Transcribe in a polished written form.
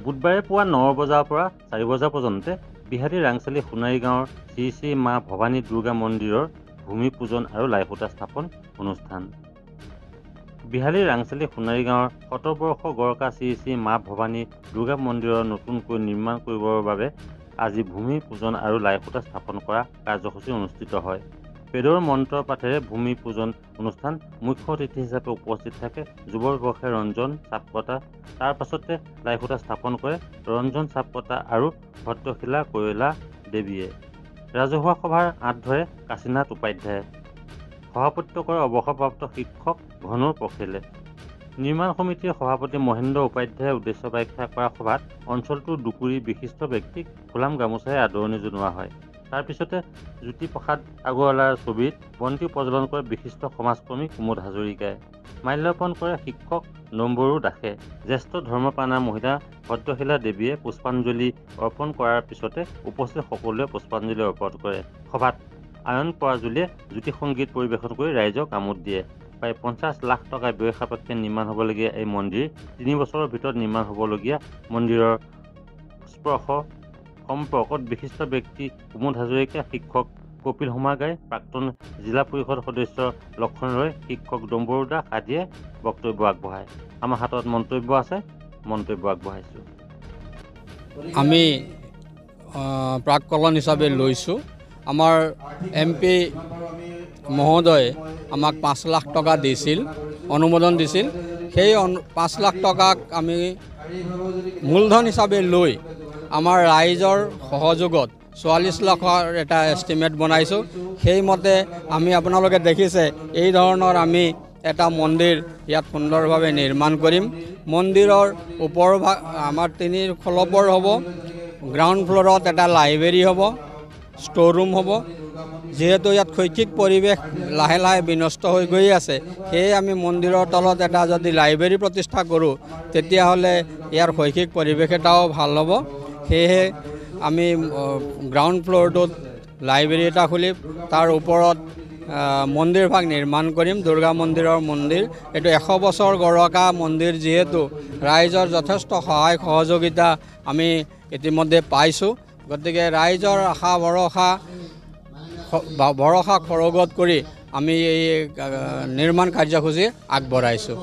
বুধবাৰে পুৱা 9 বজাৰ পৰা 4 বজা পৰ্যন্ত বিহালী ৰাংচালি সোণাৰী গাঁৱৰ শ্ৰী শ্ৰী মা ভৱানী দুৰ্গা মন্দিৰৰ ভূমি পূজন আৰু লাইসোটা স্থাপন অনুষ্ঠান। বিহালী ৰাংচালি সোণাৰী গাঁৱৰ শতবৰ্ষ গড়কা শ্ৰী শ্ৰী মা ভৱানী দুৰ্গা মন্দিৰৰ নতুনকৈ নিৰ্মাণ কৰিবৰ বাবে আজি ভূমি পূজন আৰু লাইসোটা স্থাপন কৰা কাৰ্যসূচী অনুষ্ঠিত হয়। বেদৰ মন্ত্ৰ পাঠেৰে ভূমি পূজন অনুষ্ঠান মুখ্য অতিথি হিচাপে উপস্থিত থাকে যুৱ ব্যৱসায়ী ৰঞ্জন চাপকটা। তাৰ পাছতে লাইসোটা স্থাপন কৰে ৰঞ্জন চাপকটা আৰু ভদ্ৰশিলা কৈলা দেৱীয়ে। ৰাজহুৱা সভাৰ আঁত ধৰে কাশীনাথ উপাধ্যায়ে। সভাপতিত্ব কৰে অৱসৰপ্ৰাপ্ত শিক্ষক ঘনুৰ পখিলে। নিৰ্মাণ সমিতিৰ সভাপতি মহেন্দ্ৰ উপাধ্যায়ে উদ্দেশ্য ব্যাখ্যা কৰা সভাত অঞ্চলটোৰ দুকুৰি বিশিষ্ট ব্যক্তিক ফুলাম গামোচাৰে আদৰণি জনোৱা হয়। তাৰ পিছতে জ্যোতিপ্ৰসাদ আগৰৱালাৰ ছবিত বন্তি প্ৰজ্বলন কৰে বিশিষ্ট সমাজকৰ্মী কুমুদ হাজৰিকাই। মাল্যাৰ্পণ কৰে শিক্ষক নম্বৰু দাসে। জ্যেষ্ঠ ধৰ্মপ্ৰাণা মহিলা ভদ্ৰশিলা দেৱীয়ে পুষ্পাঞ্জলি অৰ্পণ কৰাৰ পিছতে উপস্থিত সকলোৱে পুষ্পাঞ্জলি অৰ্পণ কৰে। সভাত আয়ন পৰাজুলীয়ে জ্যোতি সংগীত পৰিৱেশন কৰি ৰাইজক আমোদ দিয়ে। প্ৰায় 50 লাখ টকা ব্যয় সাপেক্ষে নিৰ্মাণ হ'বলগীয়া এই মন্দিৰ 3 বছৰৰ ভিতৰত নিৰ্মাণ হ'বলগীয়া মন্দিৰৰ সম্পৰ্কত বিশিষ্ট ব্যক্তি কুমুদ হাজৰিকা, শিক্ষক কপিল হোমাগাই, প্ৰাক্তন জিলা পৰিষদ সদস্য লক্ষণ ৰয়, শিক্ষক ডম্বৰু দাস আদিয়ে বক্তব্য আগবঢ়ায়। আমাৰ হাতত মন্তব্য আছে, মন্তব্য আগবঢ়াইছোঁ। আমি প্ৰাক্কলন হিচাপে লৈছোঁ। আমাৰ MP মহোদয়ে আমাক 5 লাখ টকা দিছিল, অনুমোদন দিছিল। সেই 5 লাখ টকাক আমি মূলধন হিচাপে লৈ আমাৰ ৰাইজৰ সহযোগত 44 লাখৰ এটা এষ্টিমেট বনাইছোঁ। সেইমতে আমি আপোনালোকে দেখিছে এই ধৰণৰ আমি এটা মন্দিৰ ইয়াত সুন্দৰভাৱে নিৰ্মাণ কৰিম। মন্দিৰৰ ওপৰ ভাগ আমাৰ 3 ফ্ল'ৰ হ'ব। গ্ৰাউণ্ড ফ্ল'ৰত এটা লাইব্ৰেৰী হ'ব, ষ্ট'ৰ ৰুম হ'ব। যিহেতু ইয়াত শৈক্ষিক পৰিৱেশ লাহে লাহে বিনষ্ট হৈ গৈ আছে, সেয়ে আমি মন্দিৰৰ তলত এটা যদি লাইব্ৰেৰী প্ৰতিষ্ঠা কৰোঁ তেতিয়াহ'লে ইয়াৰ শৈক্ষিক পৰিৱেশ এটাও ভাল হ'ব। সেয়েহে আমি গ্ৰাউণ্ড ফ্ল'ৰটোত লাইব্ৰেৰী এটা খুলিম, তাৰ ওপৰত মন্দিৰ ভাগ নিৰ্মাণ কৰিম। দুৰ্গা মন্দিৰৰ মন্দিৰ এইটো 100 বছৰ গৰকা মন্দিৰ, যিহেতু ৰাইজৰ যথেষ্ট সহায় সহযোগিতা আমি ইতিমধ্যে পাইছোঁ। গতিকে ৰাইজৰ আশা ভৰসা খৰগত কৰি আমি এই নিৰ্মাণ কাৰ্যসূচী আগবঢ়াইছোঁ।